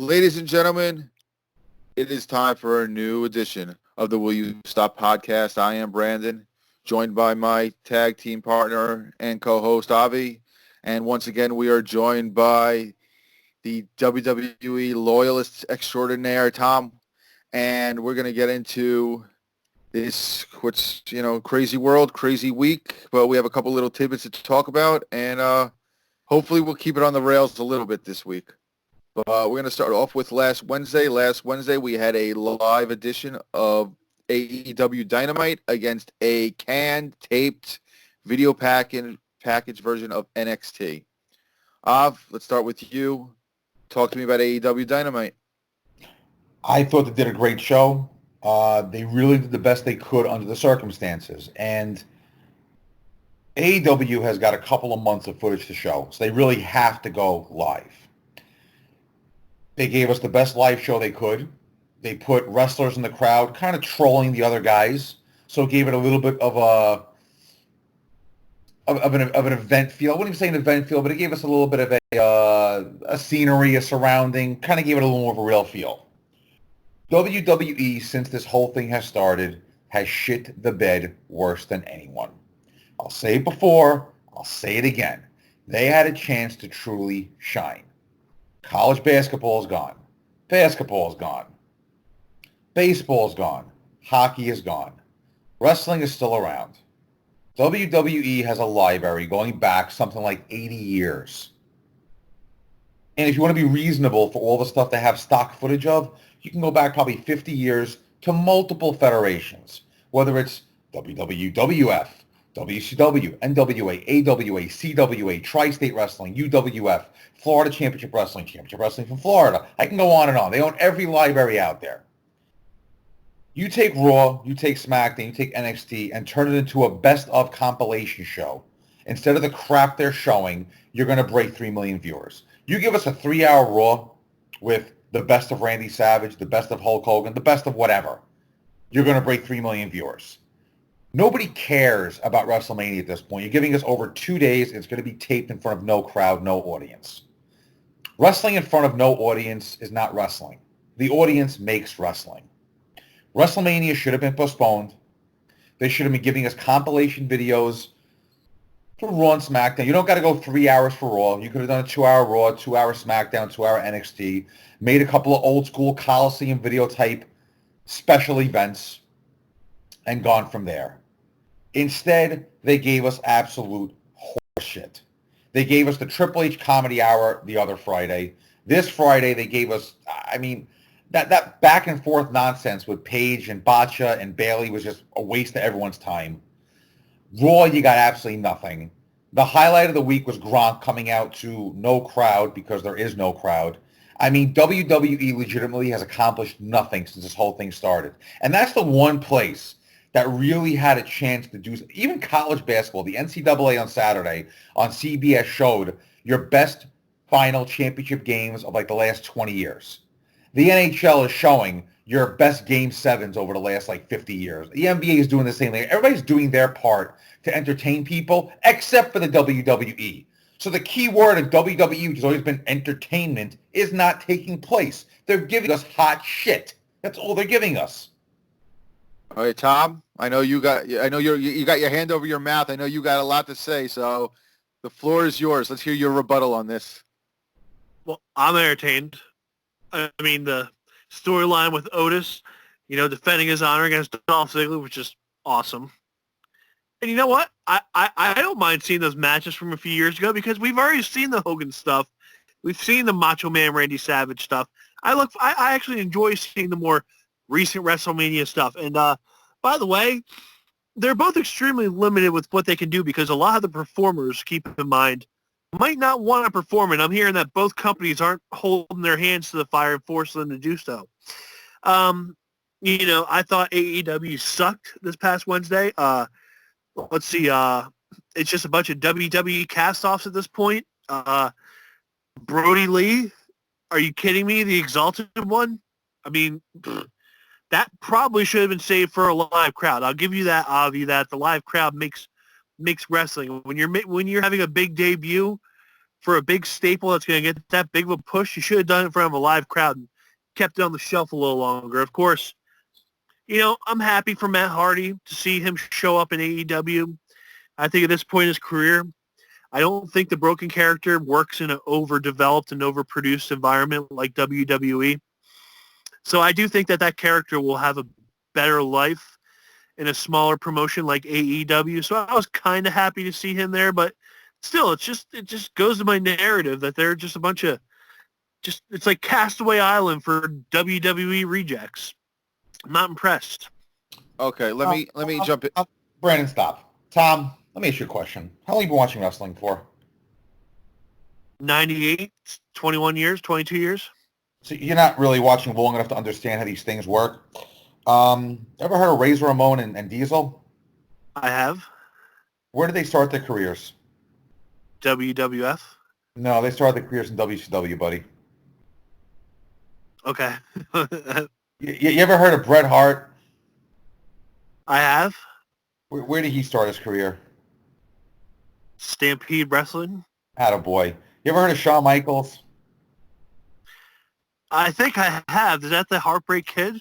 Ladies and gentlemen, it is time for a new edition of the Will You Stop podcast. I am Brandon, joined by my tag team partner and co-host Avi. And once again, we are joined by the WWE loyalist extraordinaire, Tom. And we're going to get into this, crazy world, crazy week. But we have a couple little tidbits to talk about. And hopefully we'll keep it on the rails a little bit this week. We're going to start off with last Wednesday. Last Wednesday, we had a live edition of AEW Dynamite against a canned, taped video package version of NXT. Let's start with you. Talk to me about AEW Dynamite. I thought they did a great show. They really did the best they could under the circumstances. And AEW has got a couple of months of footage to show, so they really have to go live. They gave us the best live show they could. They put wrestlers in the crowd, kind of trolling the other guys, so it gave it a little bit of an event feel. I wouldn't even say an event feel, but it gave us a little bit of a scenery, a surrounding, kind of gave it a little more of a real feel. WWE, since this whole thing has started, has shit the bed worse than anyone. I'll say it before, I'll say it again. They had a chance to truly shine. College basketball is gone. Basketball is gone. Baseball is gone. Hockey is gone. Wrestling is still around. WWE has a library going back something like 80 years. And if you want to be reasonable for all the stuff they have stock footage of, you can go back probably 50 years to multiple federations, whether it's WWF, WCW, NWA, AWA, CWA, Tri-State Wrestling, UWF, Florida Championship Wrestling from Florida. I can go on and on. They own every library out there. You take Raw, you take SmackDown, you take NXT, and turn it into a best-of compilation show. Instead of the crap they're showing, you're going to break 3 million viewers. You give us a 3-hour Raw with the best of Randy Savage, the best of Hulk Hogan, the best of whatever. You're going to break 3 million viewers. Nobody cares about WrestleMania at this point. You're giving us over 2 days. It's going to be taped in front of no crowd, no audience. Wrestling in front of no audience is not wrestling. The audience makes wrestling. WrestleMania should have been postponed. They should have been giving us compilation videos for Raw and SmackDown. You don't got to go 3 hours for Raw. You could have done a 2-hour Raw, 2-hour SmackDown, 2-hour NXT, made a couple of old school Coliseum video type special events, and gone from there. Instead, they gave us absolute horseshit. They gave us the Triple H Comedy Hour the other Friday. This Friday, they gave us, that back and forth nonsense with Paige and Botcha and Bailey was just a waste of everyone's time. Raw, you got absolutely nothing. The highlight of the week was Gronk coming out to no crowd because there is no crowd. WWE legitimately has accomplished nothing since this whole thing started. And that's the one place that really had a chance to do, even college basketball, the NCAA on Saturday on CBS showed your best final championship games of like the last 20 years. The NHL is showing your best game sevens over the last 50 years. The NBA is doing the same thing. Everybody's doing their part to entertain people except for the WWE. So the key word in WWE, which has always been entertainment, is not taking place. They're giving us hot shit. That's all they're giving us. All right, Tom, I know you got your hand over your mouth. I know you got a lot to say, so the floor is yours. Let's hear your rebuttal on this. Well, I'm entertained. I mean, the storyline with Otis, defending his honor against Dolph Ziggler was just awesome. And you know what? I don't mind seeing those matches from a few years ago because we've already seen the Hogan stuff. We've seen the Macho Man Randy Savage stuff. I actually enjoy seeing the more recent WrestleMania stuff. And by the way, they're both extremely limited with what they can do because a lot of the performers, keep in mind, might not want to perform, and I'm hearing that both companies aren't holding their hands to the fire and forcing them to do so. I thought AEW sucked this past Wednesday. Let's see. It's just a bunch of WWE cast-offs at this point. Brody Lee, are you kidding me? The Exalted One? I mean, that probably should have been saved for a live crowd. I'll give you that, Avi, that the live crowd makes wrestling. When you're having a big debut, for a big staple that's going to get that big of a push, you should have done it in front of a live crowd and kept it on the shelf a little longer. Of course, I'm happy for Matt Hardy to see him show up in AEW. I think at this point in his career, I don't think the broken character works in an overdeveloped and overproduced environment like WWE. So I do think that character will have a better life in a smaller promotion like AEW. So I was kind of happy to see him there, but still, it just goes to my narrative that they're just a bunch of it's like Castaway Island for WWE rejects. I'm not impressed. Okay, let me jump in. Brandon, stop. Tom, let me ask you a question. How long have you been watching wrestling for? 98, 21 years, 22 years. So you're not really watching long enough to understand how these things work. Ever heard of Razor Ramon and Diesel? I have. Where did they start their careers? WWF. No, they started their careers in WCW, buddy. Okay. You ever heard of Bret Hart? I have. Where did he start his career? Stampede Wrestling. Attaboy. You ever heard of Shawn Michaels? I think I have. Is that the Heartbreak Kid?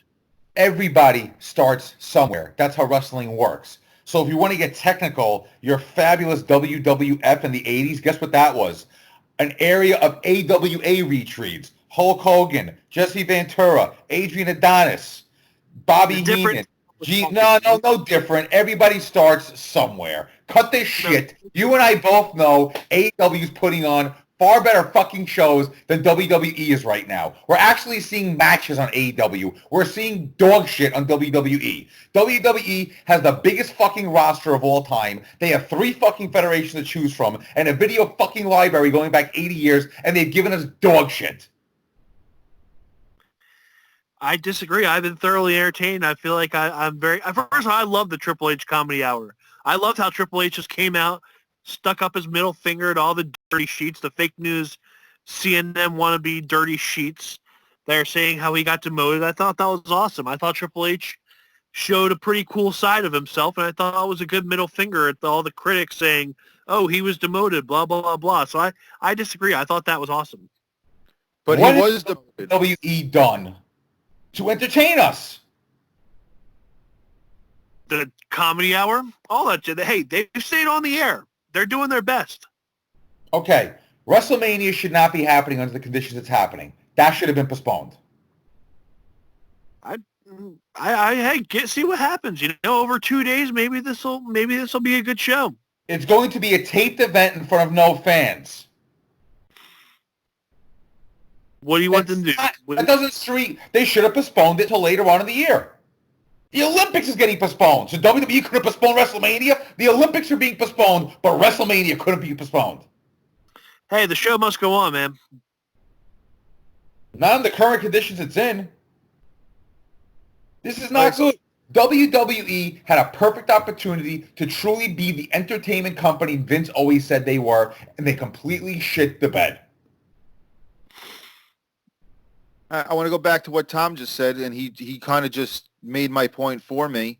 Everybody starts somewhere. That's how wrestling works. So if you want to get technical, your fabulous WWF in the 80s, guess what that was? An area of AWA retreats. Hulk Hogan, Jesse Ventura, Adrian Adonis, Bobby Heenan. No different. Everybody starts somewhere. Cut this shit. You and I both know AEW is putting on far better fucking shows than WWE is right now. We're actually seeing matches on AEW. We're seeing dog shit on WWE. WWE has the biggest fucking roster of all time. They have 3 fucking federations to choose from and a video fucking library going back 80 years, and they've given us dog shit. I disagree. I've been thoroughly entertained. I feel like I'm very... First of all, I love the Triple H Comedy Hour. I loved how Triple H just came out, stuck up his middle finger at all the dirty sheets, the fake news CNN wannabe dirty sheets that are saying how he got demoted. I thought that was awesome. I thought Triple H showed a pretty cool side of himself, and I thought it was a good middle finger at all the critics saying, oh, he was demoted, blah, blah, blah, blah. So I disagree. I thought that was awesome. But what he was the WWE done to entertain us? The Comedy Hour, all that shit. Hey, they've stayed on the air. They're doing their best. Okay, WrestleMania should not be happening under the conditions it's happening. That should have been postponed. See what happens. Over 2 days, maybe this will be a good show. It's going to be a taped event in front of no fans. What do you want them to do? That doesn't street. They should have postponed it till later on in the year. The Olympics is getting postponed. So WWE could have postponed WrestleMania. The Olympics are being postponed, but WrestleMania couldn't be postponed. Hey, the show must go on, man. Not in the current conditions it's in. This is not good. WWE had a perfect opportunity to truly be the entertainment company Vince always said they were, and they completely shit the bed. I want to go back to what Tom just said, and he kind of just made my point for me.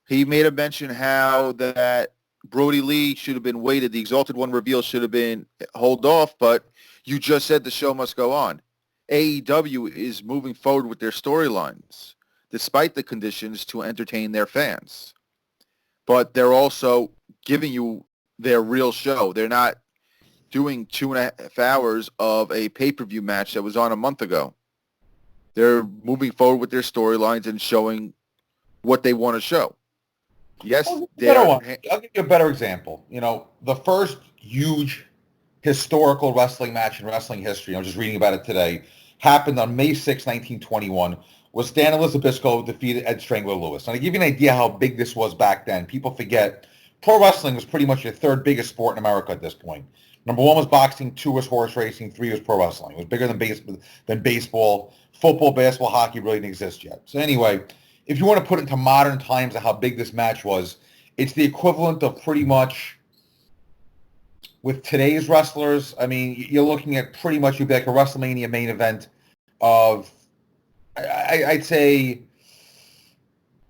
He made a mention how that Brody Lee should have been waited. The Exalted One reveal should have been hold off, but you just said the show must go on. AEW is moving forward with their storylines, despite the conditions, to entertain their fans. But they're also giving you their real show. They're not doing 2.5 hours of a pay-per-view match that was on a month ago. They're moving forward with their storylines and showing what they want to show. Yes, I'll give you a better example. The first huge historical wrestling match in wrestling history, I was just reading about it today, happened on May 6, 1921, was Stan Elizabisco defeated Ed Strangler Lewis. And to give you an idea how big this was back then, people forget, pro wrestling was pretty much the 3rd biggest sport in America at this point. Number 1 was boxing, 2 was horse racing, 3 was pro wrestling. It was bigger than baseball. Football, basketball, hockey really didn't exist yet. So anyway, if you want to put it into modern times of how big this match was, it's the equivalent of pretty much, with today's wrestlers, I mean, you're looking at pretty much, you'd be like a WrestleMania main event of, I'd say,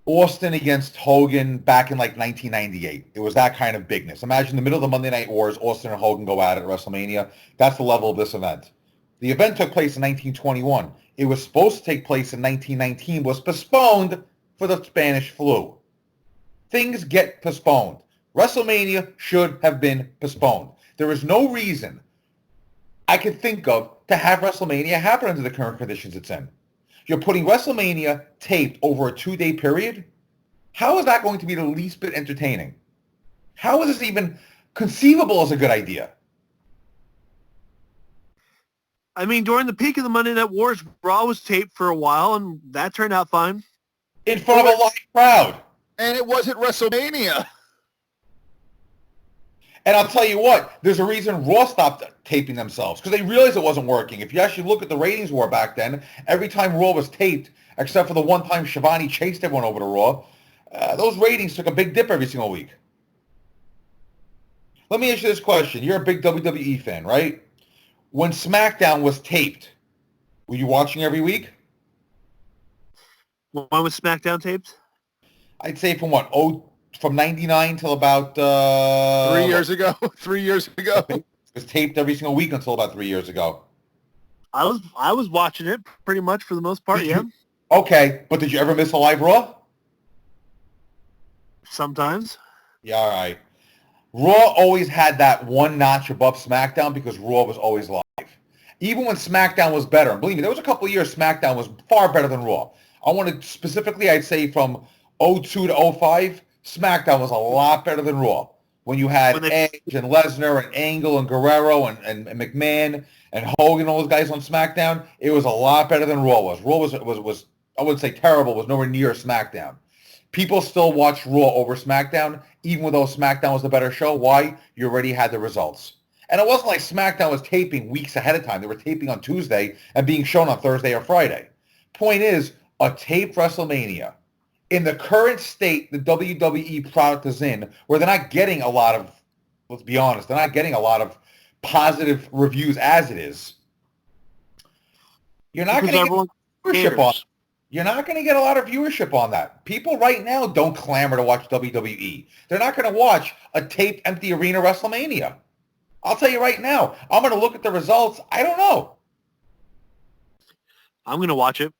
Austin against Hogan back in like 1998. It was that kind of bigness. Imagine the middle of the Monday Night Wars, Austin and Hogan go at it at WrestleMania. That's the level of this event. The event took place in 1921. It was supposed to take place in 1919, was postponed for the Spanish flu. Things get postponed. WrestleMania should have been postponed. There is no reason I could think of to have WrestleMania happen under the current conditions it's in. You're putting WrestleMania taped over a 2-day period? How is that going to be the least bit entertaining? How is this even conceivable as a good idea? I mean, during the peak of the Monday Night Wars, Raw was taped for a while, and that turned out fine. In front of a live crowd. And it wasn't WrestleMania. And I'll tell you what, there's a reason Raw stopped taping themselves, because they realized it wasn't working. If you actually look at the ratings war back then, every time Raw was taped, except for the one time Shivani chased everyone over to Raw, those ratings took a big dip every single week. Let me ask you this question. You're a big WWE fan, right? When SmackDown was taped, were you watching every week? When was SmackDown taped? I'd say from 99 till about 3 years ago. 3 years ago. It was taped every single week until about 3 years ago. I was watching it pretty much for the most part, yeah. Okay, but did you ever miss a live Raw? Sometimes. Yeah, all right. Raw always had that one notch above SmackDown because Raw was always live. Even when SmackDown was better, and believe me, there was a couple of years SmackDown was far better than Raw. I wanted specifically, I'd say from 02 to 05, SmackDown was a lot better than Raw. When you had Edge and Lesnar and Angle and Guerrero and McMahon and Hogan, all those guys on SmackDown, it was a lot better than Raw was. Raw was I wouldn't say terrible, was nowhere near SmackDown. People still watch Raw over SmackDown, even though SmackDown was the better show. Why? You already had the results. And it wasn't like SmackDown was taping weeks ahead of time. They were taping on Tuesday and being shown on Thursday or Friday. Point is, a taped WrestleMania, in the current state the WWE product is in, where they're not getting a lot of, let's be honest, they're not getting a lot of positive reviews as it is, you're not going to get viewership on. You're not going to get a lot of viewership on that. People right now don't clamor to watch WWE. They're not going to watch a taped empty arena WrestleMania. I'll tell you right now, I'm going to look at the results. I don't know. I'm going to watch it.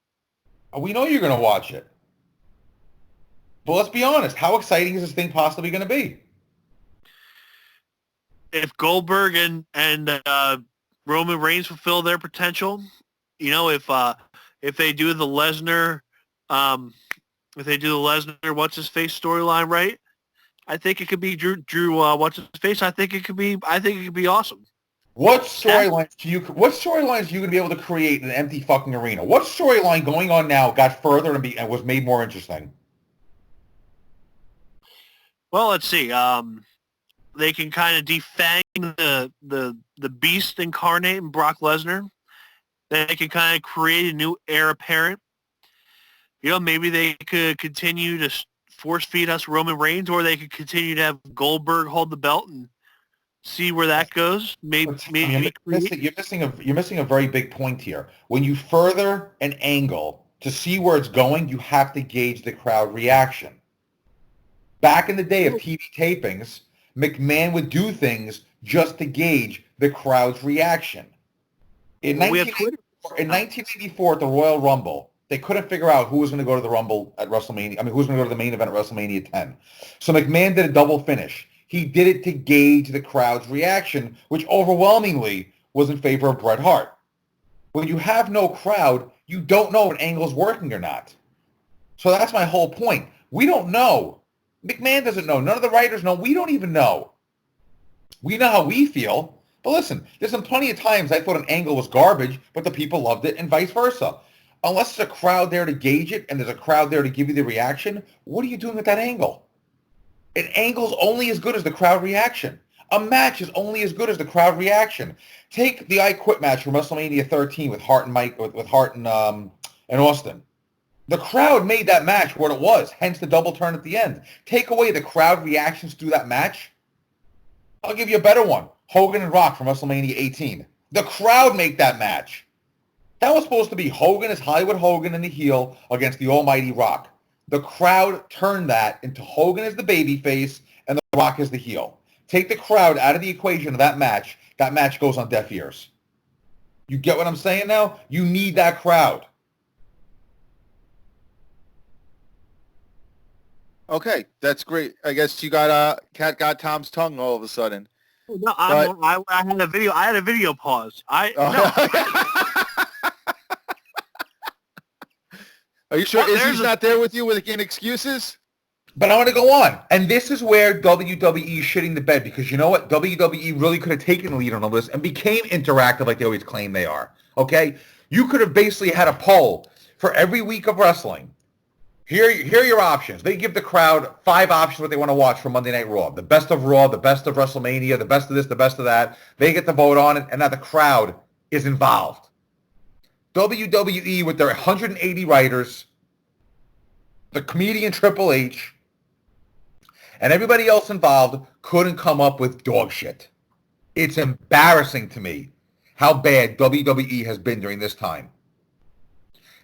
We know you're going to watch it. But let's be honest. How exciting is this thing possibly going to be? If Goldberg and Roman Reigns fulfill their potential, you know, if they do the Lesnar, what's his face storyline right, I think it could be Drew what's his face. I think it could be awesome. What storylines are you going to be able to create in an empty fucking arena? What storyline going on now got further and was made more interesting? Well, let's see. They can kind of defang the beast incarnate in Brock Lesnar. They can kind of create a new heir apparent. You know, maybe they could continue to force feed us Roman Reigns, or they could continue to have Goldberg hold the belt and see where that goes. Maybe you're missing a very big point here. When you further an angle to see where it's going, you have to gauge the crowd reaction. Back in the day of TV tapings, McMahon would do things just to gauge the crowd's reaction. In 1984 at the Royal Rumble, they couldn't figure out who was going to go to the Rumble at WrestleMania. I mean, who was going to go to the main event at WrestleMania 10. So McMahon did a double finish. He did it to gauge the crowd's reaction, which overwhelmingly was in favor of Bret Hart. When you have no crowd, you don't know if an angle is working or not. So that's my whole point. We don't know. McMahon doesn't know. None of the writers know. We don't even know. We know how we feel. But listen, there's been plenty of times I thought an angle was garbage, but the people loved it, and vice versa. Unless there's a crowd there to gauge it and there's a crowd there to give you the reaction, what are you doing with that angle? An angle's only as good as the crowd reaction. A match is only as good as the crowd reaction. Take the I Quit match from WrestleMania 13 with Hart and Austin. The crowd made that match what it was, hence the double turn at the end. Take away the crowd reactions through that match. I'll give you a better one. Hogan and Rock from WrestleMania 18. The crowd made that match. That was supposed to be Hogan as Hollywood Hogan in the heel against the almighty Rock. The crowd turned that into Hogan as the babyface and The Rock as the heel. Take the crowd out of the equation of that match goes on deaf ears. You get what I'm saying now? You need that crowd. Okay, that's great. I guess you got cat got Tom's tongue all of a sudden. No, I had a video. I had a video pause. Are you sure Izzy's not there with you making excuses? But I want to go on. And this is where WWE is shitting the bed because you know what? WWE really could have taken the lead on all this and became interactive like they always claim they are. Okay? You could have basically had a poll for every week of wrestling. Here are your options. They give the crowd 5 options what they want to watch for Monday Night Raw. The best of Raw, the best of WrestleMania, the best of this, the best of that. They get to vote on it, and now the crowd is involved. WWE with their 180 writers, the comedian Triple H, and everybody else involved couldn't come up with dog shit. It's embarrassing to me how bad WWE has been during this time.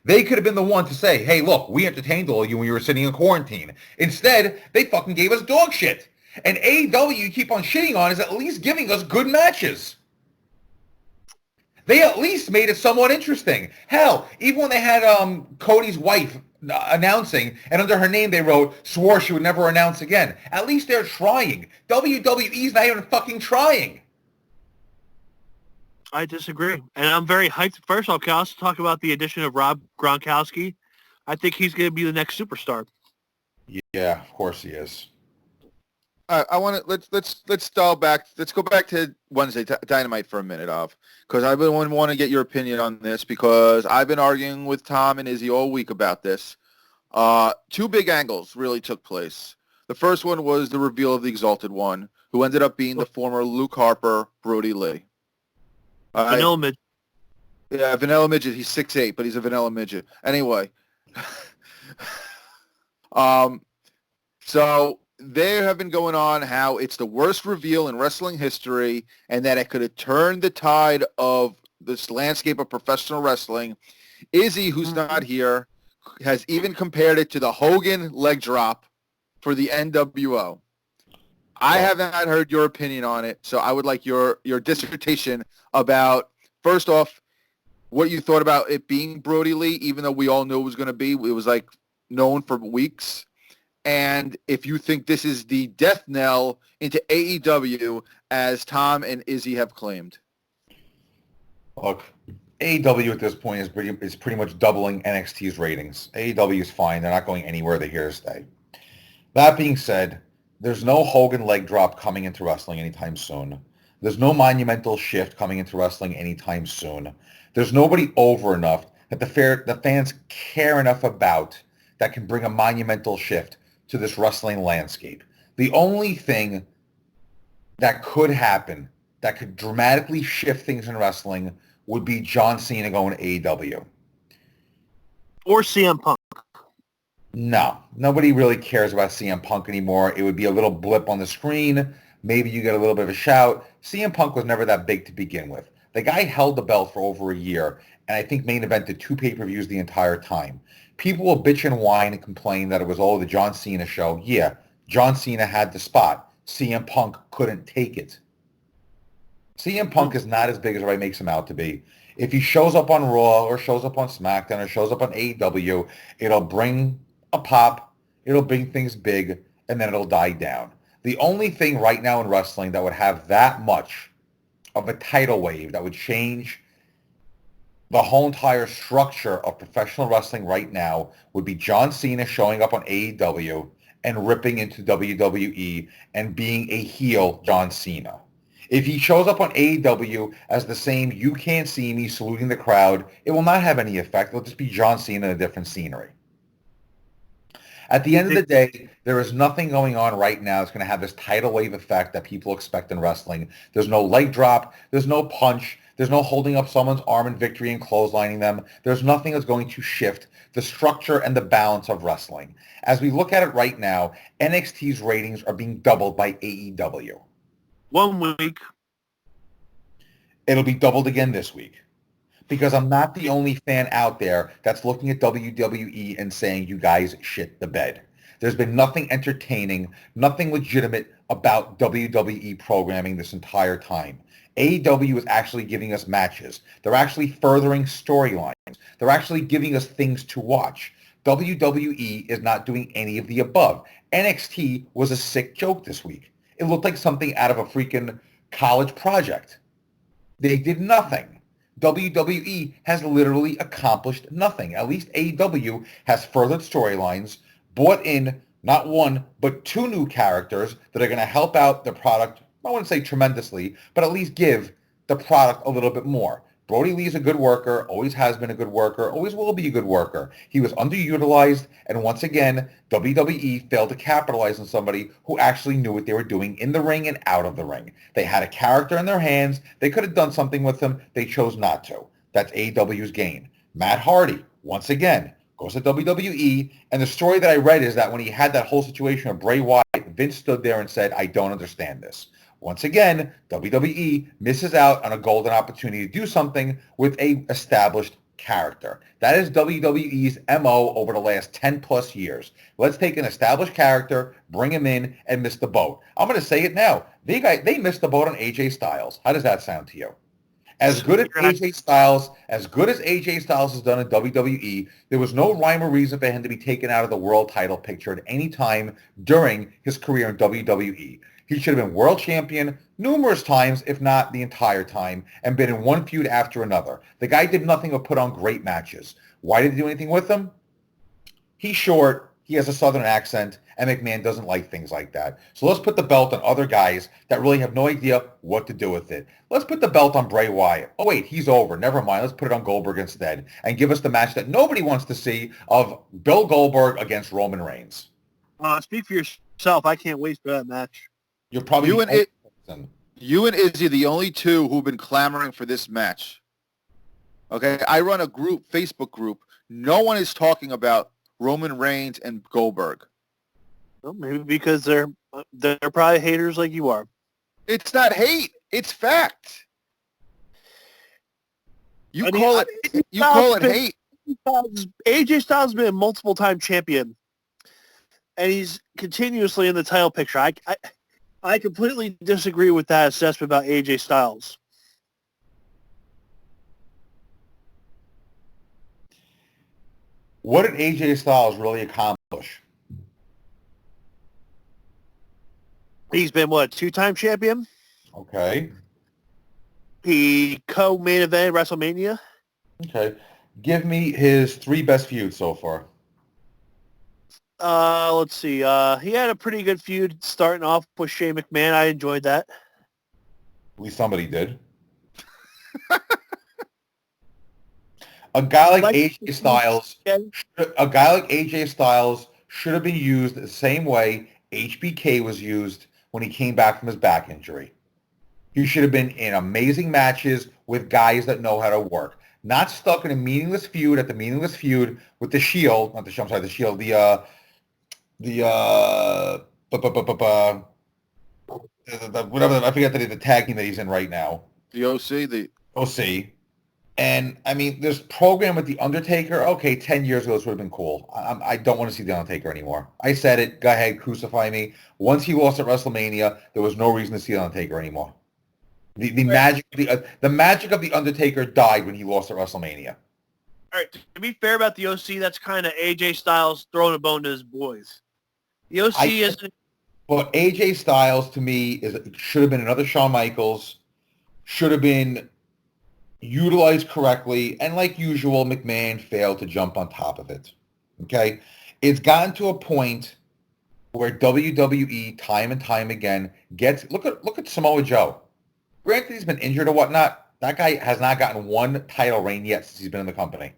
They could have been the one to say, hey, look, we entertained all of you when you were sitting in quarantine. Instead, they fucking gave us dog shit. And AEW you keep on shitting on is at least giving us good matches. They at least made it somewhat interesting. Hell, even when they had Cody's wife announcing, and under her name they wrote, swore she would never announce again. At least they're trying. WWE's not even fucking trying. I disagree. And I'm very hyped. First, I'll also talk about the addition of Rob Gronkowski. I think he's going to be the next superstar. Yeah, of course he is. I want to let's dial back. Let's go back to Wednesday Dynamite for a minute, because I would want to get your opinion on this because I've been arguing with Tom and Izzy all week about this. 2 big angles really took place. The first one was the reveal of the Exalted One, who ended up being the former Luke Harper, Brody Lee. Vanilla Midget. Yeah, Vanilla Midget. He's 6'8", but he's a Vanilla Midget. Anyway. So they have been going on how it's the worst reveal in wrestling history and that it could have turned the tide of this landscape of professional wrestling. Izzy, who's not here, has even compared it to the Hogan leg drop for the NWO. I have not heard your opinion on it, so I would like your dissertation about, first off, what you thought about it being Brody Lee, even though we all knew it was going to be. It was like known for weeks. And if you think this is the death knell into AEW, as Tom and Izzy have claimed. Look, AEW at this point is pretty much doubling NXT's ratings. AEW is fine. They're not going anywhere. They're here to stay. That being said, there's no Hogan leg drop coming into wrestling anytime soon. There's no monumental shift coming into wrestling anytime soon. There's nobody over enough that the fans care enough about that can bring a monumental shift to this wrestling landscape. The only thing that could happen that could dramatically shift things in wrestling would be John Cena going to AEW. Or CM Punk. No, nobody really cares about CM Punk anymore. It would be a little blip on the screen. Maybe you get a little bit of a shout. CM Punk was never that big to begin with. The guy held the belt for over a year, and I think main evented 2 pay-per-views the entire time. People will bitch and whine and complain that it was all the John Cena show. Yeah, John Cena had the spot. CM Punk couldn't take it. CM Punk is not as big as everybody makes him out to be. If he shows up on Raw or shows up on SmackDown or shows up on AEW, it'll bring a pop, it'll bring things big, and then it'll die down. The only thing right now in wrestling that would have that much of a tidal wave that would change the whole entire structure of professional wrestling right now would be John Cena showing up on AEW and ripping into WWE and being a heel John Cena. If he shows up on AEW as the same you can't see me saluting the crowd, it will not have any effect. It'll just be John Cena in a different scenery. At the end of the day, there is nothing going on right now that's going to have this tidal wave effect that people expect in wrestling. There's no leg drop. There's no punch. There's no holding up someone's arm in victory and clotheslining them. There's nothing that's going to shift the structure and the balance of wrestling. As we look at it right now, NXT's ratings are being doubled by AEW. 1 week. It'll be doubled again this week. because I'm not the only fan out there that's looking at WWE and saying you guys shit the bed. There's been nothing entertaining, nothing legitimate about WWE programming this entire time. AEW is actually giving us matches. They're actually furthering storylines. They're actually giving us things to watch. WWE is not doing any of the above. NXT was a sick joke this week. It looked like something out of a freaking college project. They did nothing. WWE has literally accomplished nothing. At least AEW has furthered storylines, brought in not one, but two new characters that are going to help out the product, I wouldn't say tremendously, but at least give the product a little bit more. Brody Lee's a good worker, always has been a good worker, always will be a good worker. He was underutilized, and once again, WWE failed to capitalize on somebody who actually knew what they were doing in the ring and out of the ring. They had a character in their hands. They could have done something with him. They chose not to. That's AEW's gain. Matt Hardy, once again, goes to WWE, and the story that I read is that when he had that whole situation with Bray Wyatt, Vince stood there and said, I don't understand this. Once again, WWE misses out on a golden opportunity to do something with a established character. That is WWE's MO over the last 10 plus years. Let's take an established character, bring him in, and miss the boat. I'm going to say it now. They missed the boat on AJ Styles. How does that sound to you? As good as AJ Styles has done in WWE, there was no rhyme or reason for him to be taken out of the world title picture at any time during his career in WWE. He should have been world champion numerous times, if not the entire time, and been in one feud after another. The guy did nothing but put on great matches. Why did he do anything with them? He's short, he has a southern accent, and McMahon doesn't like things like that. So let's put the belt on other guys that really have no idea what to do with it. Let's put the belt on Bray Wyatt. Oh, wait, he's over. Never mind. Let's put it on Goldberg instead and give us the match that nobody wants to see of Bill Goldberg against Roman Reigns. Speak for yourself. I can't wait for that match. You're probably you and Izzy are the only two who've been clamoring for this match. Okay, I run a group, Facebook group. No one is talking about Roman Reigns and Goldberg. Well, maybe because they're probably haters like you are. It's not hate. It's fact. You call it hate. AJ Styles has been a multiple-time champion, and he's continuously in the title picture. I completely disagree with that assessment about AJ Styles. What did AJ Styles really accomplish? He's been, what, two-time champion? Okay. He co-main event WrestleMania. Okay. Give me his three best feuds so far. Let's see. He had a pretty good feud starting off with Shane McMahon. I enjoyed that. At least somebody did. A guy like AJ Styles should have been used the same way HBK was used when he came back from his back injury. He should have been in amazing matches with guys that know how to work. Not stuck in a meaningless feud with the Shield, not the Shield, I'm sorry, the Shield, whatever, I forget the tag team that he's in right now. The OC. And, I mean, this program with The Undertaker, okay, 10 years ago, this would have been cool. I don't want to see The Undertaker anymore. I said it. Go ahead, crucify me. Once he lost at WrestleMania, there was no reason to see The Undertaker anymore. The magic of The Undertaker died when he lost at WrestleMania. All right, to be fair about the OC, that's kind of AJ Styles throwing a bone to his boys. The OC isn't... Well, AJ Styles, to me, should have been another Shawn Michaels, should have been utilized correctly, and like usual, McMahon failed to jump on top of it. Okay? It's gotten to a point where WWE, time and time again, look at Samoa Joe. Granted, he's been injured or whatnot. That guy has not gotten one title reign yet since he's been in the company.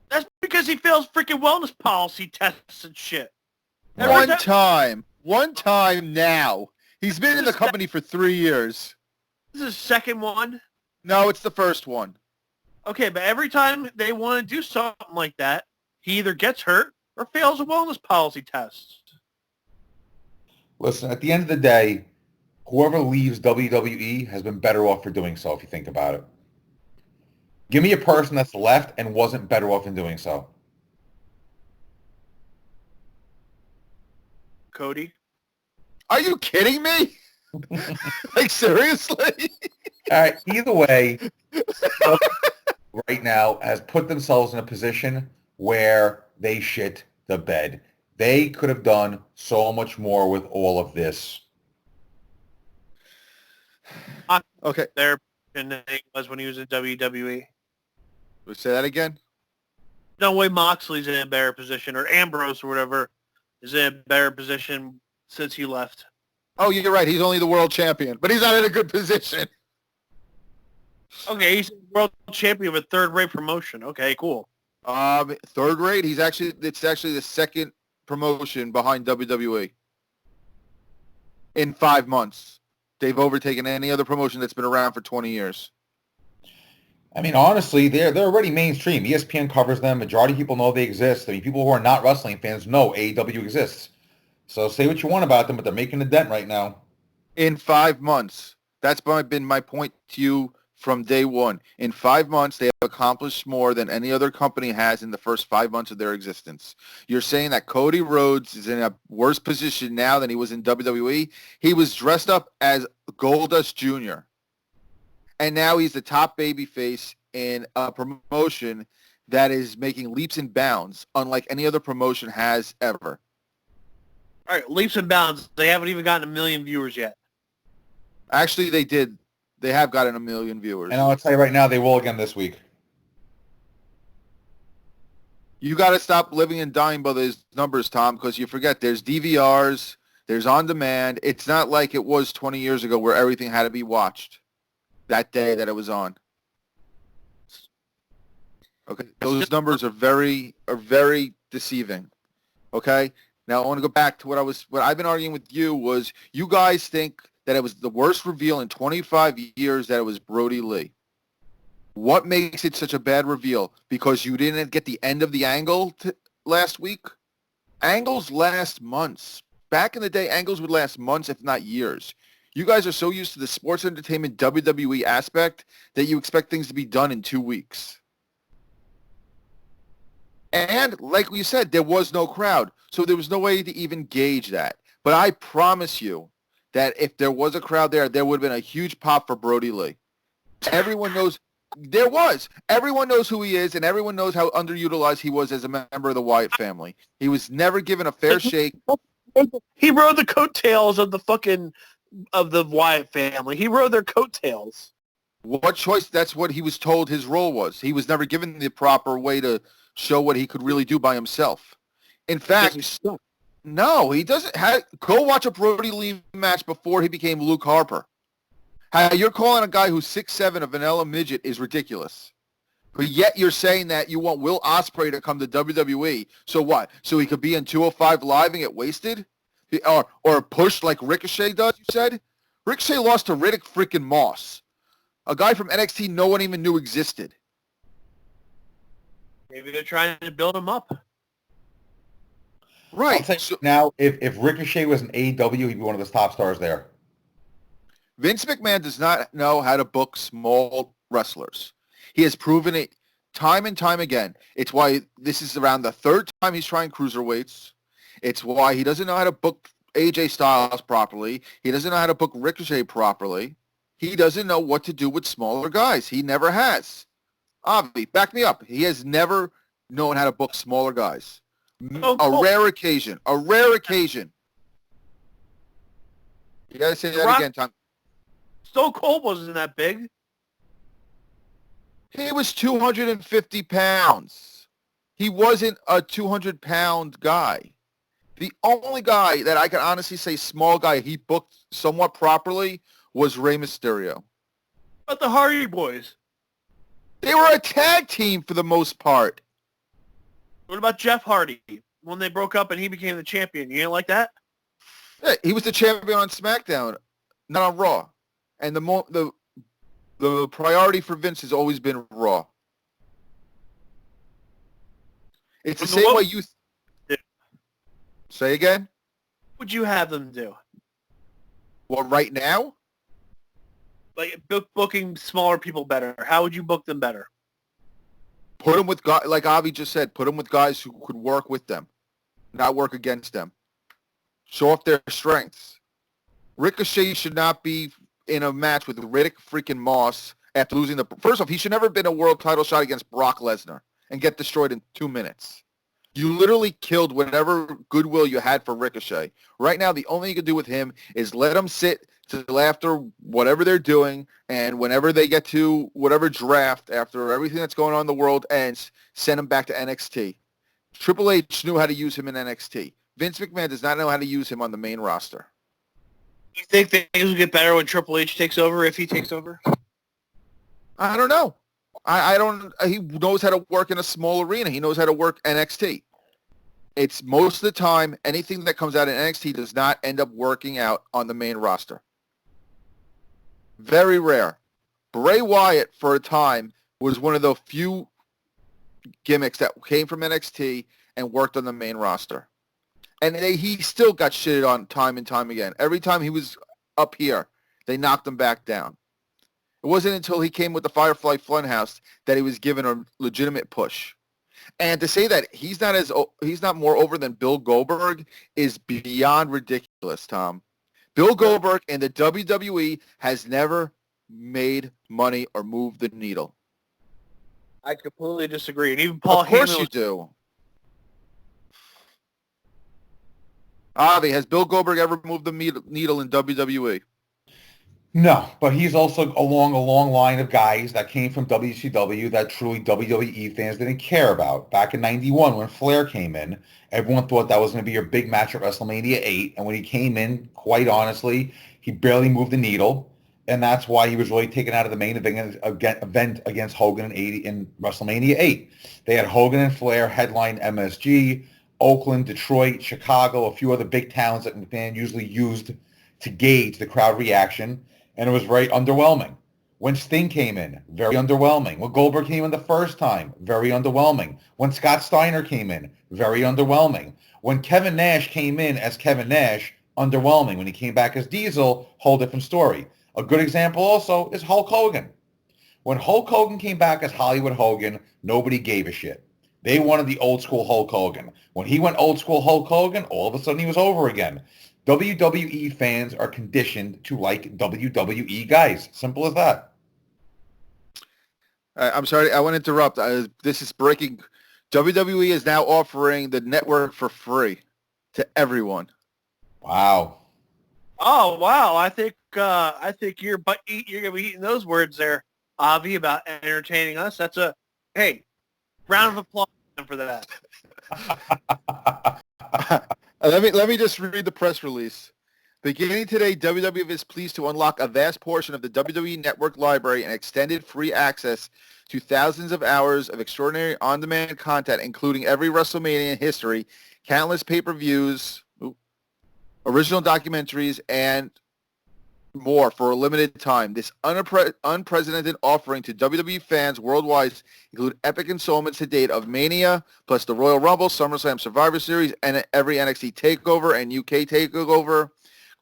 That's because he fails freaking wellness policy tests and shit. One time now. He's been in the company for 3 years. This is his second one? No, it's the first one. Okay, but every time they want to do something like that, he either gets hurt or fails a wellness policy test. Listen, at the end of the day, whoever leaves WWE has been better off for doing so, if you think about it. Give me a person that's left and wasn't better off in doing so. Cody. Are you kidding me? Like, seriously? All right. Either way, right now has put themselves in a position where they shit the bed. They could have done so much more with all of this. Okay. There was when he was in WWE. Say that again? No way Moxley's in a better position, or Ambrose or whatever is in a better position since he left. Oh, you're right. He's only the world champion, but he's not in a good position. Okay, he's world champion of a third-rate promotion. Okay, cool. Third rate. It's actually the second promotion behind WWE. In 5 months, they've overtaken any other promotion that's been around for 20 years. I mean, honestly, they're already mainstream. ESPN covers them. Majority of people know they exist. I mean, people who are not wrestling fans know AEW exists. So say what you want about them, but they're making a dent right now. In 5 months. That's been my point to you from day one. In 5 months, they have accomplished more than any other company has in the first 5 months of their existence. You're saying that Cody Rhodes is in a worse position now than he was in WWE? He was dressed up as Goldust Jr., and now he's the top babyface in a promotion that is making leaps and bounds, unlike any other promotion has ever. All right, leaps and bounds. They haven't even gotten 1 million viewers yet. Actually, they did. They have gotten 1 million viewers. And I'll tell you right now, they will again this week. You got to stop living and dying by those numbers, Tom, because you forget there's DVRs, there's on demand. It's not like it was 20 years ago where everything had to be watched that day that it was on. Okay, those numbers are very deceiving. Okay, now I want to go back to what I've been arguing with you was you guys think that it was the worst reveal in 25 years that it was Brody Lee. What makes it such a bad reveal? Because you didn't get the end of the angle last week? Angles last months. Back in the day, angles would last months, if not years. You guys are so used to the sports entertainment WWE aspect that you expect things to be done in 2 weeks. And like we said, there was no crowd, so there was no way to even gauge that. But I promise you that if there was a crowd there, there would have been a huge pop for Brody Lee. Everyone knows there was. Everyone knows who he is, and everyone knows how underutilized he was as a member of the Wyatt family. He was never given a fair shake. He rode the coattails of the Wyatt family. He rode their coattails. What choice? That's what he was told his role was. He was never given the proper way to show what he could really do by himself. In fact, no, he doesn't. Go watch a Brody Lee match before he became Luke Harper. How you're calling a guy who's 6'7", a vanilla midget is ridiculous. But yet you're saying that you want Will Ospreay to come to WWE. So what? So he could be in 205 Live and get wasted? Or pushed like Ricochet does, you said? Ricochet lost to Riddick freaking Moss. A guy from NXT no one even knew existed. Maybe they're trying to build him up. Right. So, now, if Ricochet was an AEW, he'd be one of the top stars there. Vince McMahon does not know how to book small wrestlers. He has proven it time and time again. It's why this is around the third time he's trying cruiserweights. It's why he doesn't know how to book AJ Styles properly. He doesn't know how to book Ricochet properly. He doesn't know what to do with smaller guys. He never has. Avi, back me up. He has never known how to book smaller guys. A rare occasion. A rare occasion. You got to say that again, Tom. Stone Cold wasn't that big. He was 250 pounds. He wasn't a 200-pound guy. The only guy that I can honestly say small guy he booked somewhat properly was Rey Mysterio. But the Hardy Boys. They were a tag team for the most part. What about Jeff Hardy? When they broke up and he became the champion. You didn't like that? Yeah, he was the champion on SmackDown, not on Raw. And the priority for Vince has always been Raw. It's the same way you... Say again? What would you have them do? Well, right now? Like booking smaller people better. How would you book them better? Put them with guys, like Avi just said, put them with guys who could work with them, not work against them. Show off their strengths. Ricochet should not be in a match with Riddick freaking Moss after losing the... First off, he should never have been a world title shot against Brock Lesnar and get destroyed in 2 minutes. You literally killed whatever goodwill you had for Ricochet. Right now, the only thing you can do with him is let him sit till after whatever they're doing, and whenever they get to whatever draft, after everything that's going on in the world ends, send him back to NXT. Triple H knew how to use him in NXT. Vince McMahon does not know how to use him on the main roster. You think things will get better when Triple H takes over, if he takes over? I don't know. I don't. He knows how to work in a small arena. He knows how to work NXT. It's most of the time, anything that comes out in NXT does not end up working out on the main roster. Very rare. Bray Wyatt, for a time, was one of the few gimmicks that came from NXT and worked on the main roster. And he still got shitted on time and time again. Every time he was up here, they knocked him back down. It wasn't until he came with the Firefly Funhouse that he was given a legitimate push. And to say that he's not more over than Bill Goldberg is beyond ridiculous, Tom. Bill Goldberg in the WWE has never made money or moved the needle. I completely disagree. And even Paul Of course Heyman you do. Avi, has Bill Goldberg ever moved the needle in WWE? No, but he's also along a long line of guys that came from WCW that truly WWE fans didn't care about. Back in 91 when Flair came in, everyone thought that was going to be your big match at WrestleMania 8. And when he came in, quite honestly, he barely moved the needle. And that's why he was really taken out of the main event against Hogan in WrestleMania 8. They had Hogan and Flair headline MSG, Oakland, Detroit, Chicago, a few other big towns that McMahon usually used to gauge the crowd reaction. And it was very underwhelming. When Sting came in, very underwhelming. When Goldberg came in the first time, very underwhelming. When Scott Steiner came in, very underwhelming. When Kevin Nash came in as Kevin Nash, underwhelming. When he came back as Diesel, whole different story. A good example also is Hulk Hogan. When Hulk Hogan came back as Hollywood Hogan, nobody gave a shit. They wanted the old school Hulk Hogan. When he went old school Hulk Hogan, all of a sudden he was over again. WWE fans are conditioned to like WWE guys. Simple as that. I'm sorry, I want to interrupt. This is breaking. WWE is now offering the network for free to everyone. Wow. Oh wow! I think you're gonna be eating those words there, Avi, about entertaining us. That's a round of applause for that. Let me just read the press release. Beginning today, WWE is pleased to unlock a vast portion of the WWE Network library and extended free access to thousands of hours of extraordinary on-demand content, including every WrestleMania in history, countless pay-per-views, original documentaries, and more for a limited time. This unprecedented offering to WWE fans worldwide include epic installments to date of Mania, plus the Royal Rumble, SummerSlam, Survivor Series, and every NXT TakeOver and UK TakeOver,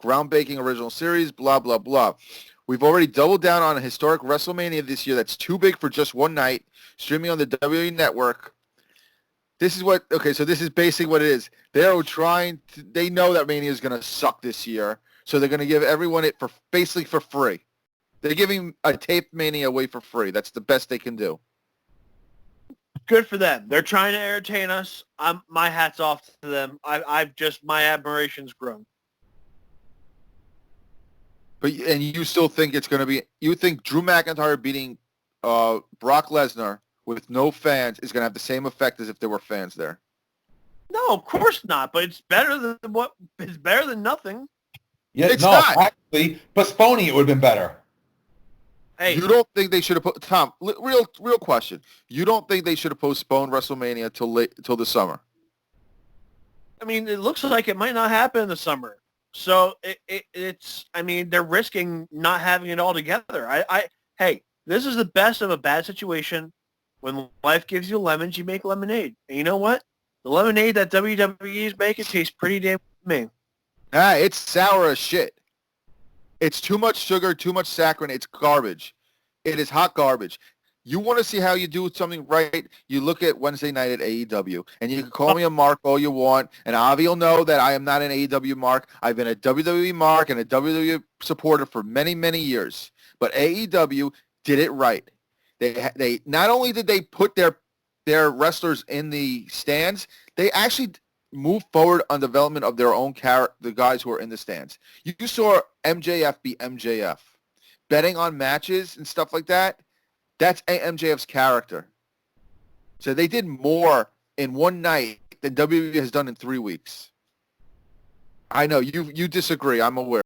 groundbreaking original series, blah, blah, blah. We've already doubled down on a historic WrestleMania this year that's too big for just one night, streaming on the WWE Network. This is basically what it is. They know that Mania is going to suck this year. So they're going to give everyone it basically for free. They're giving a taped Mania away for free. That's the best they can do. Good for them. They're trying to entertain us. My hat's off to them. My admiration's grown. And you still think it's going to be? You think Drew McIntyre beating Brock Lesnar with no fans is going to have the same effect as if there were fans there? No, of course not. But it's better than nothing. Yeah, it's not. Actually, postponing it would have been better. Hey, you don't think they should have put Tom? Real question. You don't think they should have postponed WrestleMania till the summer? I mean, it looks like it might not happen in the summer. So it's. I mean, they're risking not having it all together. Hey, this is the best of a bad situation. When life gives you lemons, you make lemonade. And you know what? The lemonade that WWE is making tastes pretty damn good to me. It's sour as shit. It's too much sugar, too much saccharin. It's garbage. It is hot garbage. You want to see how you do something right, you look at Wednesday night at AEW. And you can call me a mark all you want, and Avi will know that I am not an AEW mark. I've been a WWE mark and a WWE supporter for many, many years. But AEW did it right. They not only did they put their wrestlers in the stands, they actually moved forward on development of their own the guys who are in the stands. You saw MJF be MJF. Betting on matches and stuff like that, that's MJF's character. So they did more in one night than WWE has done in 3 weeks. I know you disagree. I'm aware.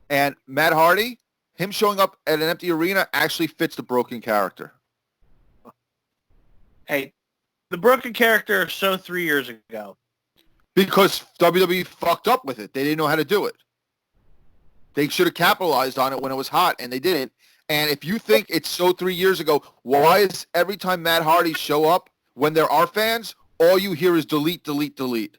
And Matt Hardy, him showing up at an empty arena actually fits the broken character. Hey, the broken character is so 3 years ago. Because WWE fucked up with it. They didn't know how to do it. They should have capitalized on it when it was hot, and they didn't. And if you think it's so 3 years ago, why is every time Matt Hardy show up, when there are fans, all you hear is delete, delete, delete?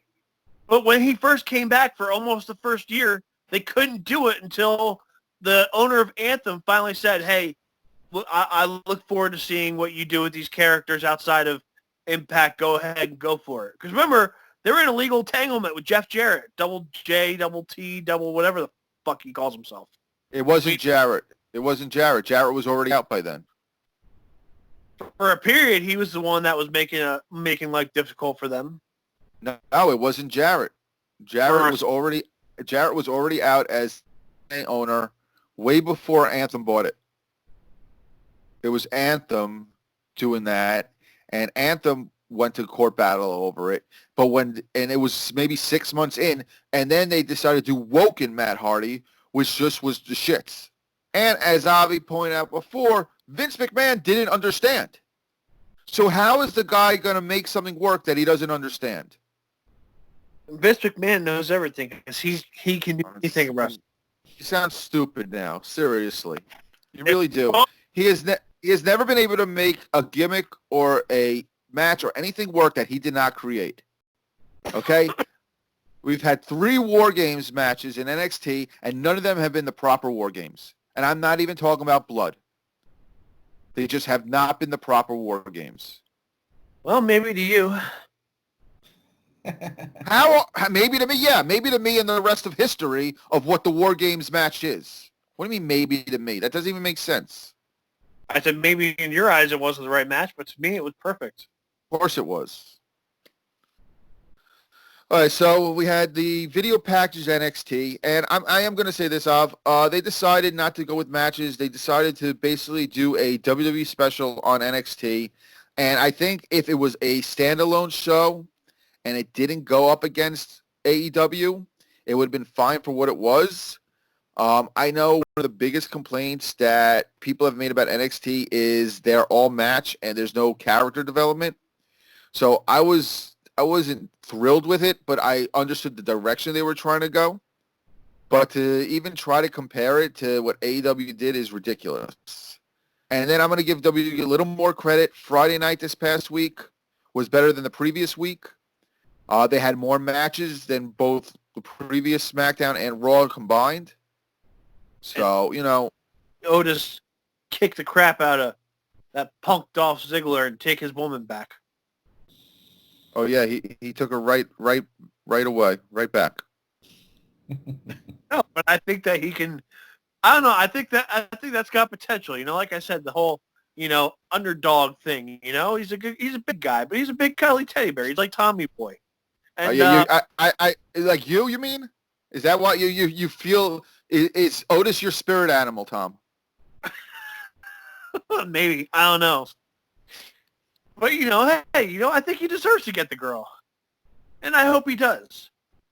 But when he first came back for almost the first year, they couldn't do it until the owner of Anthem finally said, hey, I look forward to seeing what you do with these characters outside of Impact. Go ahead and go for it. Because remember, they were in a legal entanglement with Jeff Jarrett, double J, double T, double whatever the fuck he calls himself. It wasn't Jarrett. It wasn't Jarrett. Jarrett was already out by then. For a period, he was the one that was making life difficult for them. No, it wasn't Jarrett. Jarrett was already out as an owner way before Anthem bought it. It was Anthem doing that, and Anthem went to court battle over it. But it was maybe 6 months in, and then they decided to do Woken Matt Hardy, which just was the shits. And as Avi pointed out before, Vince McMahon didn't understand. So how is the guy going to make something work that he doesn't understand? Vince McMahon knows everything because he can do anything in wrestling. You sound stupid now. Seriously. You really do. He has never been able to make a gimmick or a match or anything work that he did not create. Okay? We've had 3 War Games matches in NXT, and none of them have been the proper War Games. And I'm not even talking about blood. They just have not been the proper War Games. Well, maybe to you. How? Maybe to me, yeah. Maybe to me and the rest of history of what the War Games match is. What do you mean maybe to me? That doesn't even make sense. I said maybe in your eyes it wasn't the right match, but to me it was perfect. Of course it was. All right, so we had the video package NXT, and I am going to say this, Av. They decided not to go with matches. They decided to basically do a WWE special on NXT, and I think if it was a standalone show and it didn't go up against AEW, it would have been fine for what it was. I know one of the biggest complaints that people have made about NXT is they're all match and there's no character development. So I wasn't thrilled with it, but I understood the direction they were trying to go. But to even try to compare it to what AEW did is ridiculous. And then I'm going to give WWE a little more credit. Friday night this past week was better than the previous week. They had more matches than both the previous SmackDown and Raw combined. So, Otis kicked the crap out of that punk Dolph Ziggler and take his woman back. Oh yeah, he took her right away, right back. No, but I think that he can. I don't know. I think that's got potential. Like I said, the whole underdog thing. He's a big guy, but he's a big cuddly teddy bear. He's like Tommy Boy. And I like you. You mean? Is that what you feel? Is Otis your spirit animal, Tom? Maybe, I don't know. But hey, I think he deserves to get the girl, and I hope he does.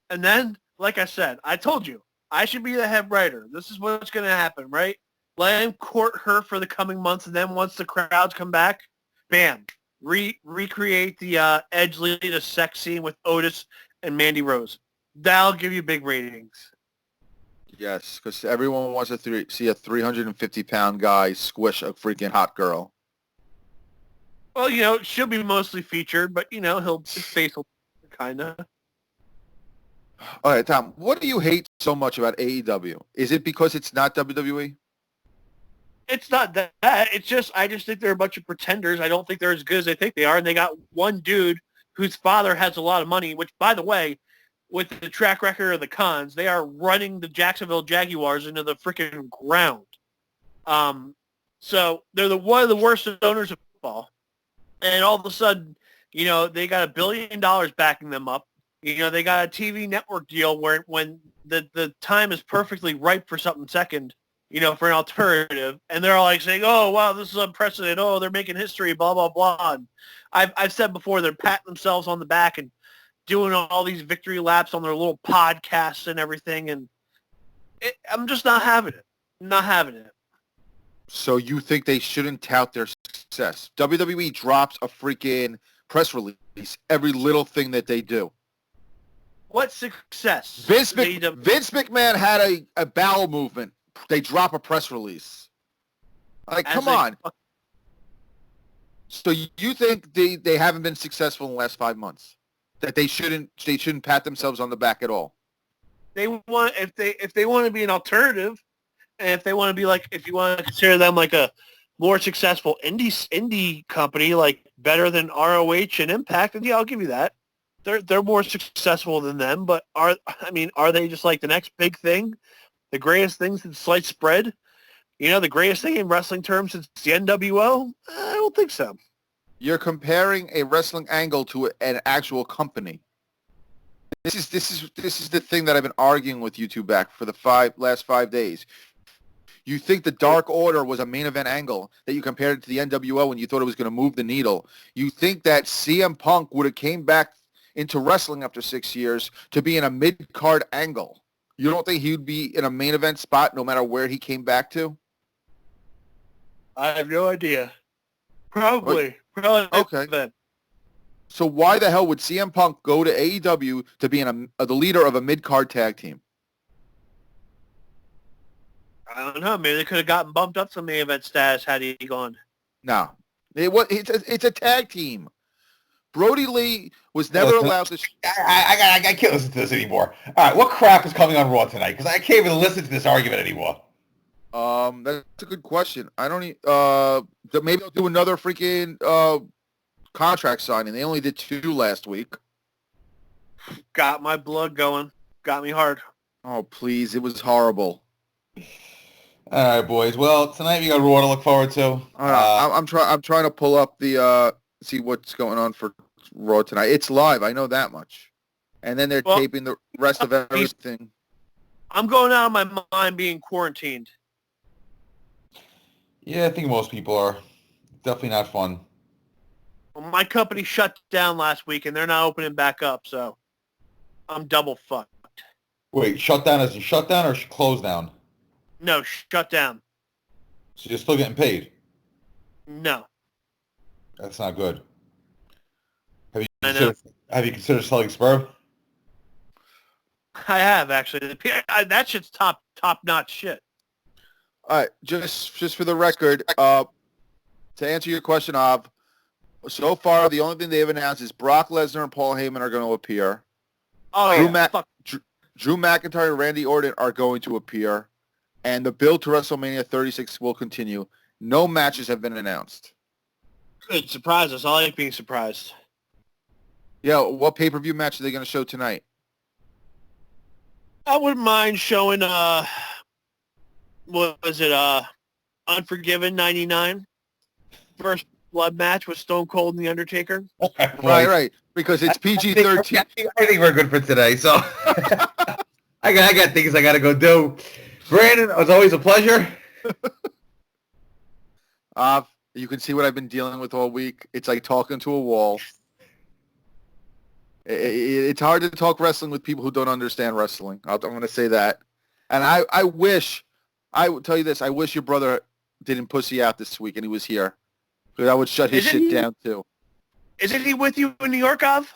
And then, like I said, I told you I should be the head writer. This is what's going to happen, right? Let him court her for the coming months, and then once the crowds come back, bam, recreate the Edge Lita sex scene with Otis and Mandy Rose. That'll give you big ratings. Yes, because everyone wants to see a 350-pound guy squish a freaking hot girl. Well, she'll be mostly featured, but, his face will kind of. All right, Tom, what do you hate so much about AEW? Is it because it's not WWE? It's not that. It's just I just think they're a bunch of pretenders. I don't think they're as good as they think they are. And they got one dude whose father has a lot of money, which, by the way, with the track record of the Cons, they are running the Jacksonville Jaguars into the freaking ground. So they're one of the worst owners of football. And all of a sudden, they got $1 billion backing them up. They got a TV network deal where when the time is perfectly ripe for something second, for an alternative, and they're all like saying, "Oh, wow, this is unprecedented. Oh, they're making history, blah, blah, blah." And I've said before, they're patting themselves on the back and doing all these victory laps on their little podcasts and everything, and I'm just not having it. Not having it. So you think they shouldn't tout their success? WWE drops a freaking press release every little thing that they do. What success? Vince McMahon had a bowel movement. They drop a press release. Like, come on. So you think they haven't been successful in the last 5 months? That they shouldn't pat themselves on the back at all? If they want to be an alternative, and if they want to be like, if you want to consider them like a more successful indie company, like better than ROH and Impact, and yeah, I'll give you that. They're more successful than them, but are they just like the next big thing? The greatest thing since sliced bread? The greatest thing in wrestling terms since the NWO? I don't think so. You're comparing a wrestling angle to an actual company. This is the thing that I've been arguing with you two back for the last 5 days. You think the Dark Order was a main event angle, that you compared it to the NWO and you thought it was going to move the needle. You think that CM Punk would have came back into wrestling after 6 years to be in a mid-card angle. You don't think he would be in a main event spot no matter where he came back to? I have no idea. Probably. Okay. Then. So why the hell would CM Punk go to AEW to be the leader of a mid-card tag team? I don't know. Maybe they could have gotten bumped up to main event status had he gone. No. It's a tag team. Brody Lee was never allowed to... I can't listen to this anymore. All right, what crap is coming on Raw tonight? Because I can't even listen to this argument anymore. That's a good question. I don't maybe they'll do another freaking contract signing. They only did 2 last week. Got my blood going. Got me hard. Oh, please. It was horrible. All right, boys. Well, tonight we got Raw to look forward to. I'm trying to pull up the see what's going on for Raw tonight. It's live. I know that much. And then they're taping the rest of everything. I'm going out of my mind being quarantined. Yeah, I think most people are. Definitely not fun. Well, my company shut down last week, and they're not opening back up, so I'm double fucked. Wait, shut down as in shut down or close down? No, shut down. So you're still getting paid? No. That's not good. Have you considered selling sperm? I have, actually. That shit's top-notch shit. All right, just for the record, to answer your question, Av, so far the only thing they've announced is Brock Lesnar and Paul Heyman are going to appear. Oh, Drew McIntyre and Randy Orton are going to appear, and the build to WrestleMania 36 will continue. No matches have been announced. Good, surprise us. I like being surprised. Yeah, what pay-per-view match are they going to show tonight? I wouldn't mind showing, what was it, Unforgiven 99? First blood match with Stone Cold and The Undertaker. Right, because it's PG-13. I think we're good for today, so I got things I got to go do. Brandon, it was always a pleasure. You can see what I've been dealing with all week. It's like talking to a wall. It's hard to talk wrestling with people who don't understand wrestling. I'm going to say that. And I would tell you this, I wish your brother didn't pussy out this week and he was here. Because I would shut his shit down too. Isn't he with you in New York, Av?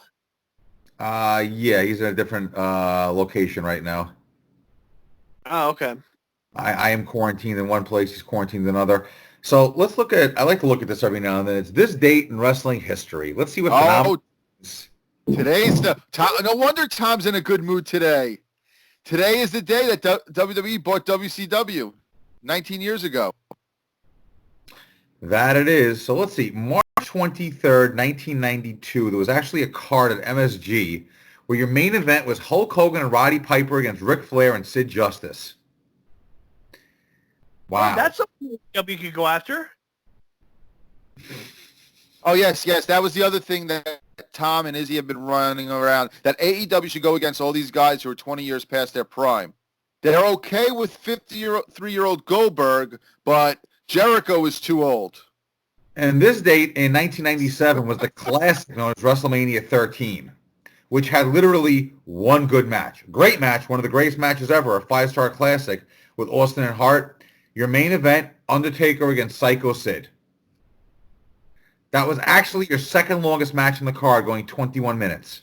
Yeah, he's in a different location right now. Oh, okay. I am quarantined in one place, he's quarantined in another. So let's look at, I like to look at this every now and then. It's this date in wrestling history. Let's see what phenomenal is. Today's no wonder Tom's in a good mood today. Today is the day that WWE bought WCW 19 years ago. That it is. So let's see. March 23rd, 1992, there was actually a card at MSG where your main event was Hulk Hogan and Roddy Piper against Ric Flair and Sid Justice. Wow. Oh, that's something you could go after. Oh, yes. That was the other thing that Tom and Izzy have been running around, that AEW should go against all these guys who are 20 years past their prime. They're okay with 53-year-old Goldberg, but Jericho is too old. And this date in 1997 was the classic known as WrestleMania 13, which had literally one good match. Great match, one of the greatest matches ever, a 5-star classic with Austin and Hart. Your main event, Undertaker against Psycho Sid. That was actually your second longest match in the card, going 21 minutes.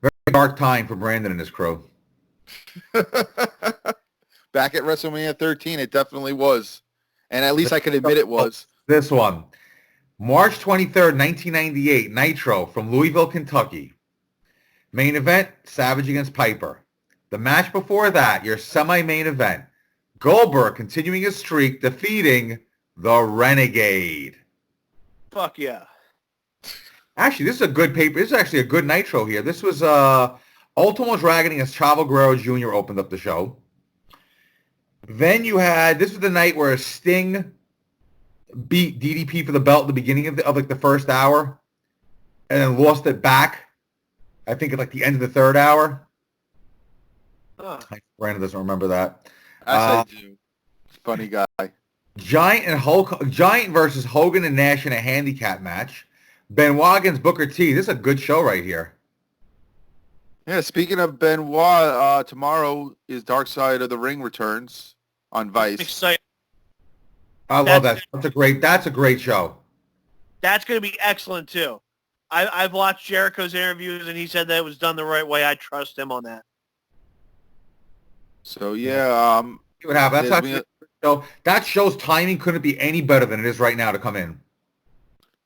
Very dark time for Brandon and his crew. Back at WrestleMania 13, it definitely was. And at least I can admit it was. This one. March 23rd, 1998, Nitro from Louisville, Kentucky. Main event, Savage against Piper. The match before that, your semi-main event, Goldberg continuing his streak, defeating the Renegade. Fuck yeah. Actually, this is a good paper. This is actually a good Nitro here. This was Ultimo Dragon against Chavo Guerrero Jr. opened up the show. Then you had, this was the night where Sting beat DDP for the belt at the beginning of like the first hour and then lost it back, I think, at like the end of the third hour. Brandon doesn't remember that. I do. Funny guy. Giant versus Hogan and Nash in a handicap match. Benoit against Booker T. This is a good show right here. Yeah, speaking of Benoit, tomorrow is Dark Side of the Ring returns on Vice. Excited. I love that. That's a great show. That's going to be excellent too. I've watched Jericho's interviews and he said that it was done the right way. I trust him on that. So yeah, See what happens. That show's timing couldn't be any better than it is right now to come in.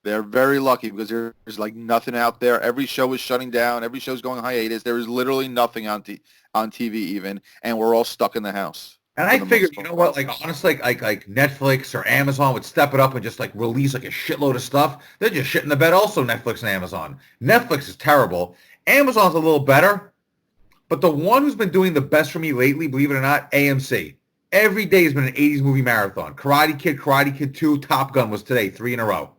They're very lucky because there's like nothing out there. Every show is shutting down. Every show's going hiatus. There is literally nothing on TV even, and we're all stuck in the house. And I figured, you know what, like honestly, like Netflix or Amazon would step it up and just like release like a shitload of stuff. They're just shit in the bed also, Netflix and Amazon. Netflix is terrible. Amazon's a little better, but the one who's been doing the best for me lately, believe it or not, AMC. Every day has been an 80s movie marathon. Karate Kid 2, Top Gun was today, 3 in a row.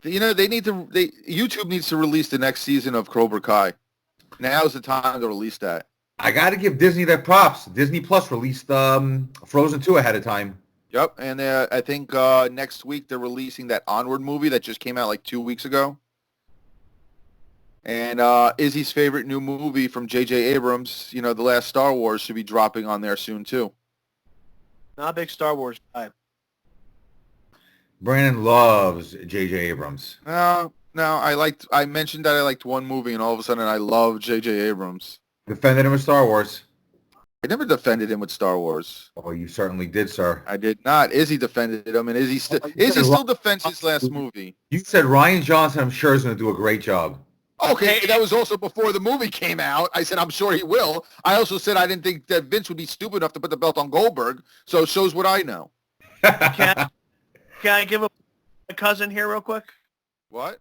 You know, YouTube needs to release the next season of Cobra Kai. Now's the time to release that. I got to give Disney their props. Disney Plus released Frozen 2 ahead of time. Yep, and I think next week they're releasing that Onward movie that just came out like 2 weeks ago. And Izzy's favorite new movie from J.J. Abrams, you know, the last Star Wars, should be dropping on there soon too. Not a big Star Wars guy. Brandon loves J.J. Abrams. No, I mentioned that I liked one movie, and all of a sudden I love J.J. Abrams. Defended him with Star Wars. I never defended him with Star Wars. Oh, you certainly did, sir. I did not. Izzy defended him, and Izzy still defends his last movie. You said Ryan Johnson, I'm sure, is going to do a great job. Okay, that was also before the movie came out. I said, I'm sure he will. I also said I didn't think that Vince would be stupid enough to put the belt on Goldberg, so it shows what I know. Can I give a cousin here real quick? What?